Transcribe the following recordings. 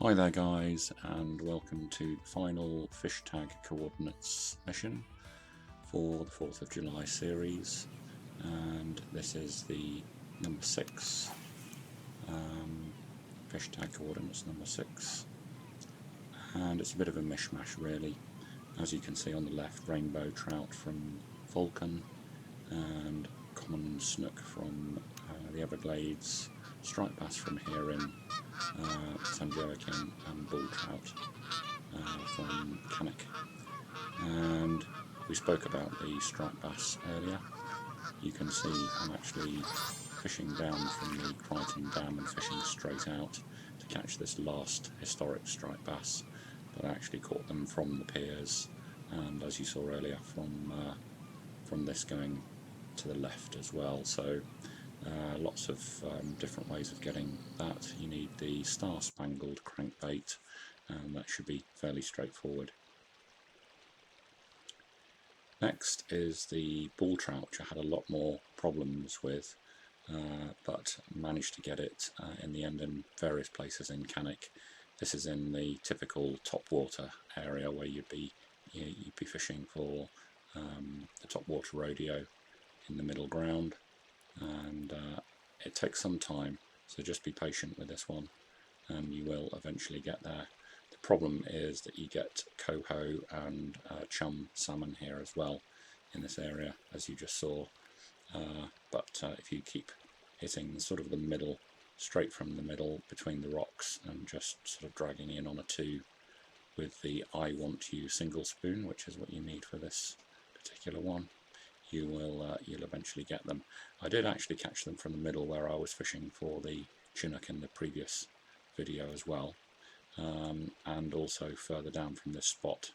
Hi there guys, and welcome to the final fish tag coordinates mission for the 4th of July series, and this is the number 6, fish tag coordinates number 6, and it's a bit of a mishmash really. As you can see on the left, rainbow trout from Vulcan and common snook from the Everglades, striped bass from here in St. Joachim, and bull trout from Canoe. And we spoke about the striped bass earlier. You can see I'm actually fishing down from the Crichton Dam and fishing straight out to catch this last historic striped bass, but I actually caught them from the piers, and as you saw earlier, from this going to the left as well. So lots of different ways of getting that. You need the star-spangled crankbait, and that should be fairly straightforward. Next is the bull trout, which I had a lot more problems with, but managed to get it in the end in various places in Canoe. This is in the typical top water area where you'd be fishing for the top water rodeo in the middle ground, and it takes some time, so just be patient with this one and you will eventually get there. The problem is that you get coho and chum salmon here as well in this area, as you just saw, but if you keep hitting sort of the middle, straight from the middle between the rocks, and just sort of dragging in on a 2 with the I want you single spoon, which is what you need for this particular one, you'll eventually get them. I did actually catch them from the middle where I was fishing for the chinook in the previous video as well, and also further down from this spot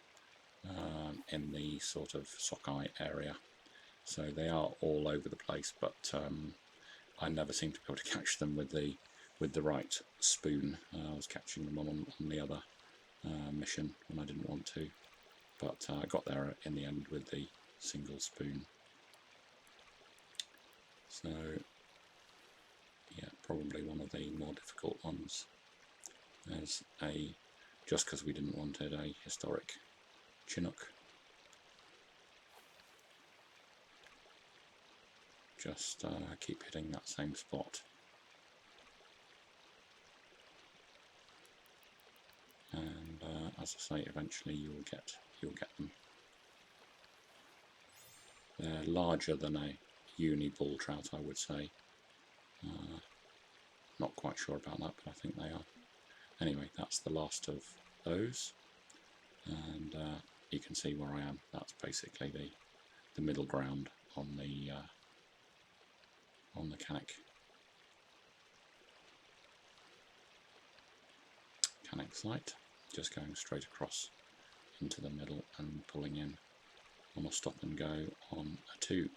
in the sort of sockeye area. So they are all over the place, but I never seem to be able to catch them with the right spoon. I was catching them on the other mission when I didn't want to, but I got there in the end with the single spoon. So yeah, probably one of the more difficult ones. There's just because we didn't want it, a historic chinook. Just keep hitting that same spot. And as I say, eventually you'll get them. They're larger than a uni bull trout, I would say. Not quite sure about that, but I think they are. Anyway, that's the last of those, and you can see where I am. That's basically the middle ground on the Canoe site, just going straight across into the middle and pulling in on a stop and go on a 2.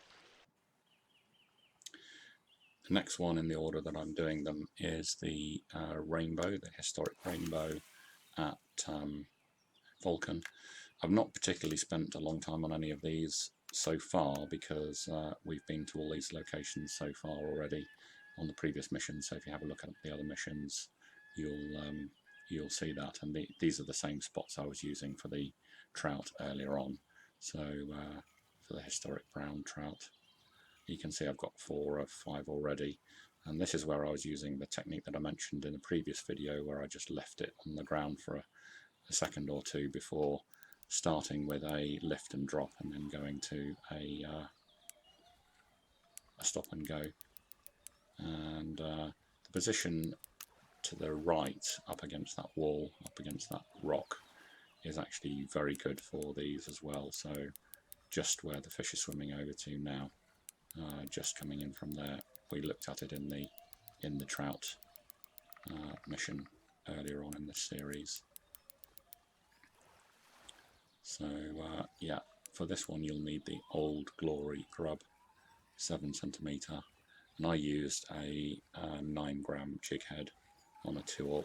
The next one in the order that I'm doing them is the rainbow, the historic rainbow at Vulcan. I've not particularly spent a long time on any of these so far because we've been to all these locations so far already on the previous missions. So if you have a look at the other missions, you'll see that, and these are the same spots I was using for the trout earlier on. So for the historic brown trout, you can see I've got 4 of 5 already, and this is where I was using the technique that I mentioned in the previous video, where I just left it on the ground for a second or 2 before starting with a lift and drop and then going to a stop and go. And the position to the right, up against that wall, up against that rock, is actually very good for these as well. So just where the fish is swimming over to now, just coming in from there. We looked at it in the trout mission earlier on in this series. So yeah, for this one you'll need the Old Glory grub, 7 centimetre, and I used a 9 gram jig head on a 2/0.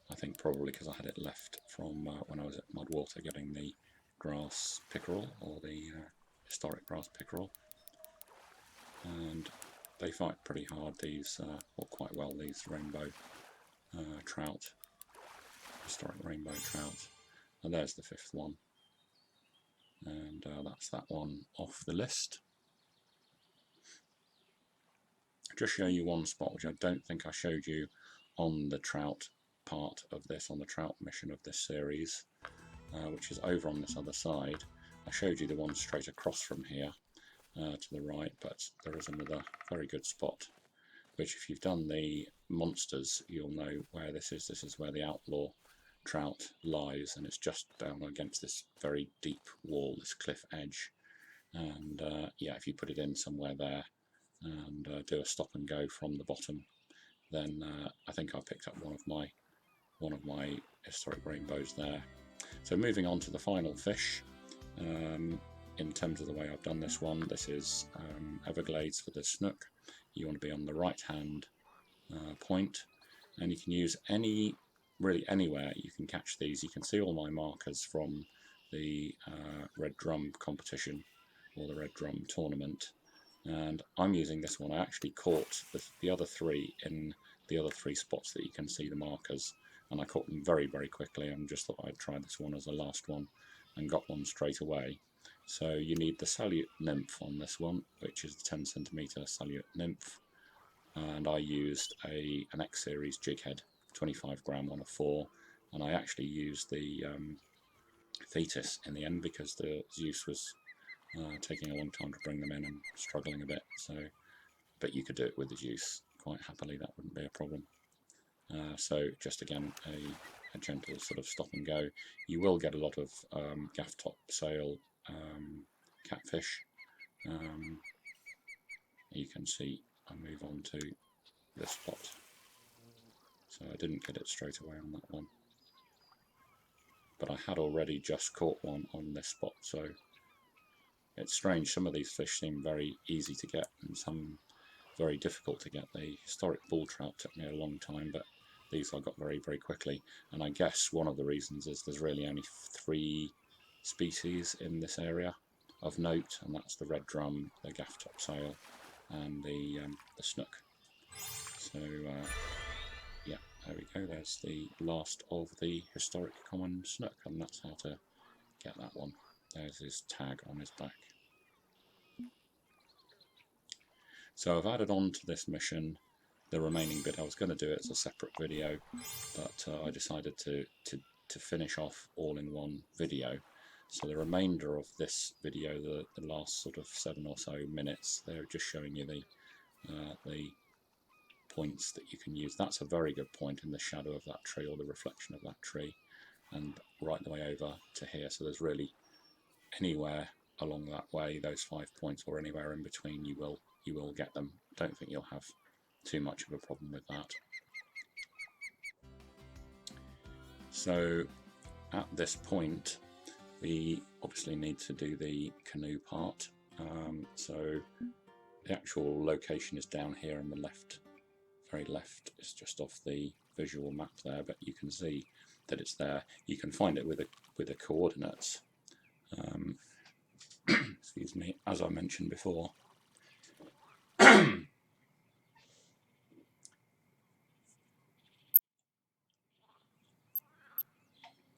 I think probably because I had it left from when I was at Mudwater getting the grass pickerel, or the historic grass pickerel, and they fight pretty hard, these, or quite well, these rainbow trout. historic rainbow trout. And there's the 5th one. And that's that one off the list. Just show you one spot which I don't think I showed you on the trout part of this, on the trout mission of this series, which is over on this other side. I showed you the one straight across from here to the right, but there is another very good spot, which if you've done the monsters, you'll know where this is. This is where the outlaw trout lies, and it's just down against this very deep wall, this cliff edge. And yeah, if you put it in somewhere there and do a stop and go from the bottom, then I think I picked up one of my historic rainbows there. So moving on to the final fish, in terms of the way I've done this one, this is Everglades for the snook. You want to be on the right hand point, and you can use really anywhere you can catch these. You can see all my markers from the red drum competition or the red drum tournament, and I'm using this one. I actually caught the other 3 in the other 3 spots that you can see the markers, and I caught them very quickly, and just thought I'd try this one as the last one and got one straight away. So you need the Salute Nymph on this one, which is the 10 centimeter Salute Nymph, and I used an X series jig head, 25 gram on a 4, and I actually used the Thetis in the end because the Zeus was taking a long time to bring them in and struggling a bit. So, but you could do it with the Zeus quite happily, that wouldn't be a problem. So just again a gentle sort of stop and go. You will get a lot of gaff top sail catfish. You can see I move on to this spot, so I didn't get it straight away on that one, but I had already just caught one on this spot. So it's strange, some of these fish seem very easy to get and some very difficult to get. The historic bull trout took me a long time, but these I got very quickly, and I guess one of the reasons is there's really only 3 species in this area of note, and that's the red drum, the gaff top sail, and the snook. So yeah, there we go, there's the last of the historic common snook, and that's how to get that one. There's his tag on his back. So I've added on to this mission the remaining bit. I was going to do it as a separate video, but I decided to finish off all in one video. So the remainder of this video, the last sort of 7 or so minutes, they're just showing you the points that you can use. That's a very good point in the shadow of that tree, or the reflection of that tree, and right the way over to here. So there's really anywhere along that way, those 5 points, or anywhere in between, you will get them. Don't think you'll have too much of a problem with that. So at this point we obviously need to do the canoe part. So the actual location is down here on the left, very left. It's just off the visual map there, but you can see that it's there. You can find it with the coordinates. Excuse me, as I mentioned before.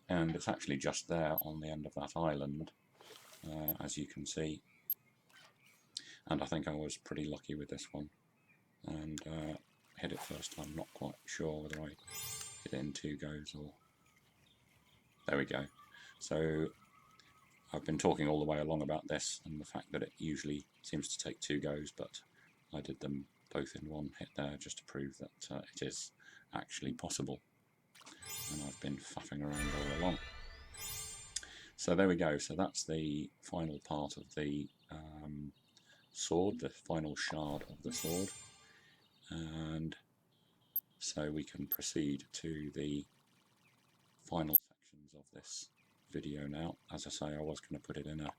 And it's actually just there on the end of that island, as you can see. And I think I was pretty lucky with this one, and hit it first time. Not quite sure whether I hit it in 2 goes or... There we go. So I've been talking all the way along about this and the fact that it usually seems to take 2 goes, but I did them both in 1 hit there just to prove that it is actually possible. And I've been faffing around all along. So there we go. So that's the final part of the sword, the final shard of the sword, and so we can proceed to the final sections of this video now. As I say, I was going to put it in a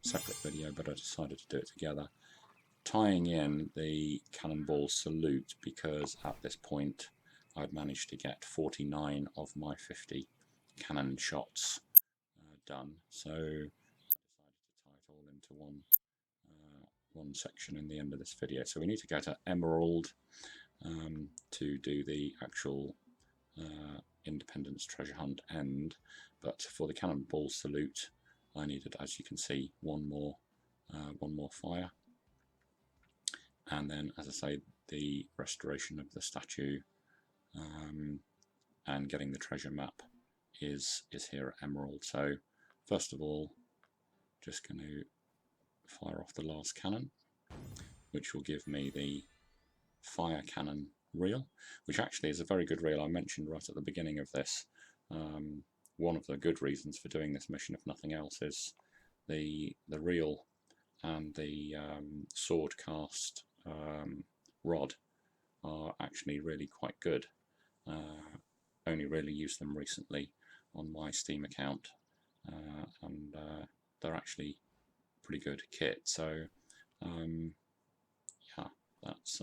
separate video, but I decided to do it together, tying in the Cannonball salute, because at this point I'd managed to get 49 of my 50 cannon shots done, so I decided to tie it all into one section in the end of this video. So we need to go to Emerald to do the actual Independence Treasure Hunt end, but for the Cannonball salute I needed, as you can see, one more fire, and then, as I say, the restoration of the statue and getting the treasure map is here at Emerald. So first of all, just going to fire off the last cannon, which will give me the fire cannon reel, which actually is a very good reel. I mentioned right at the beginning of this, one of the good reasons for doing this mission, if nothing else, is the reel and the sword cast rod are actually really quite good. Only really used them recently on my Steam account, and they're actually pretty good kit. So yeah, that's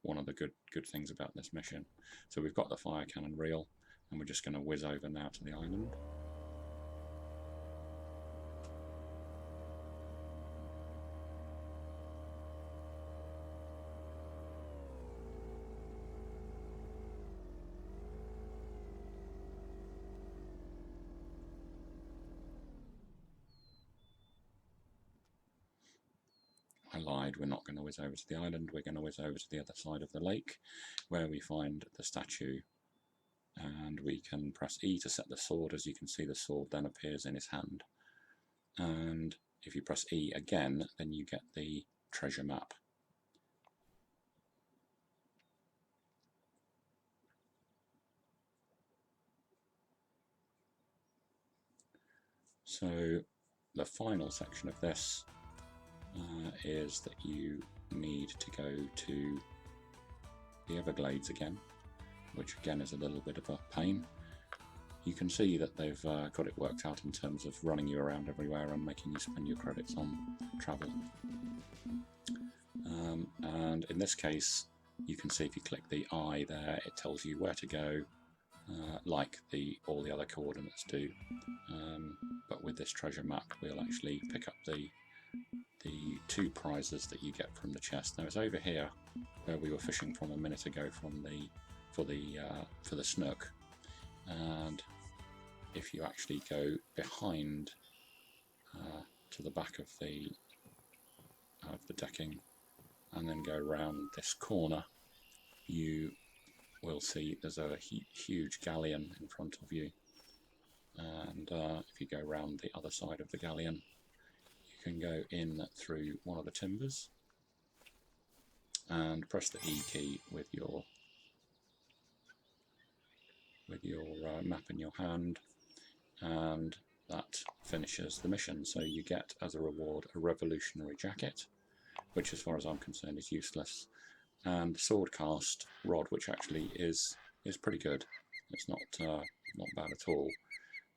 one of the good things about this mission. So we've got the fire cannon reel, and we're just going to whiz over now to the island. I lied, we're not going to whiz over to the island, we're going to whiz over to the other side of the lake where we find the statue, and we can press E to set the sword. As you can see, the sword then appears in his hand, and if you press E again, then you get the treasure map. So the final section of this is that you need to go to the Everglades again, which again is a little bit of a pain. You can see that they've got it worked out in terms of running you around everywhere and making you spend your credits on travel. And in this case, you can see if you click the I there, it tells you where to go, like all the other coordinates do. But with this treasure map, we'll actually pick up the 2 prizes that you get from the chest. Now it's over here where we were fishing from a minute ago for the snook, and if you actually go behind to the back of the decking and then go around this corner, you will see there's a huge galleon in front of you, and if you go around the other side of the galleon, you can go in through one of the timbers and press the E key with your map in your hand, and that finishes the mission. So you get as a reward a revolutionary jacket, which as far as I'm concerned is useless, and the sword cast rod, which actually is pretty good. It's not bad at all,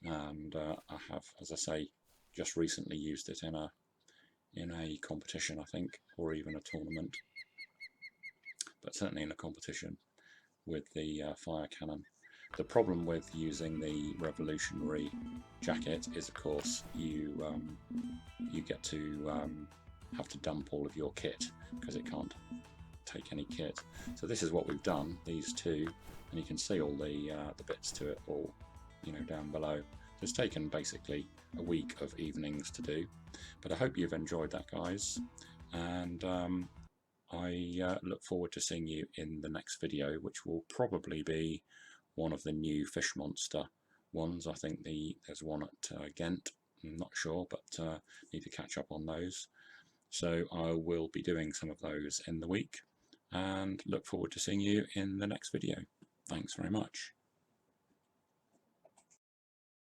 and I have, as I say, just recently used it in a competition, I think, or even a tournament, but certainly in a competition with the fire cannon. The problem with using the revolutionary jacket is, of course, you get to have to dump all of your kit because it can't take any kit. So this is what we've done, these two, and you can see all the bits to it all, down below. So it's taken basically a week of evenings to do, but I hope you've enjoyed that, guys, and I look forward to seeing you in the next video, which will probably be one of the new fish monster ones. I think there's one at Ghent, I'm not sure, but need to catch up on those. So I will be doing some of those in the week, and look forward to seeing you in the next video. Thanks very much.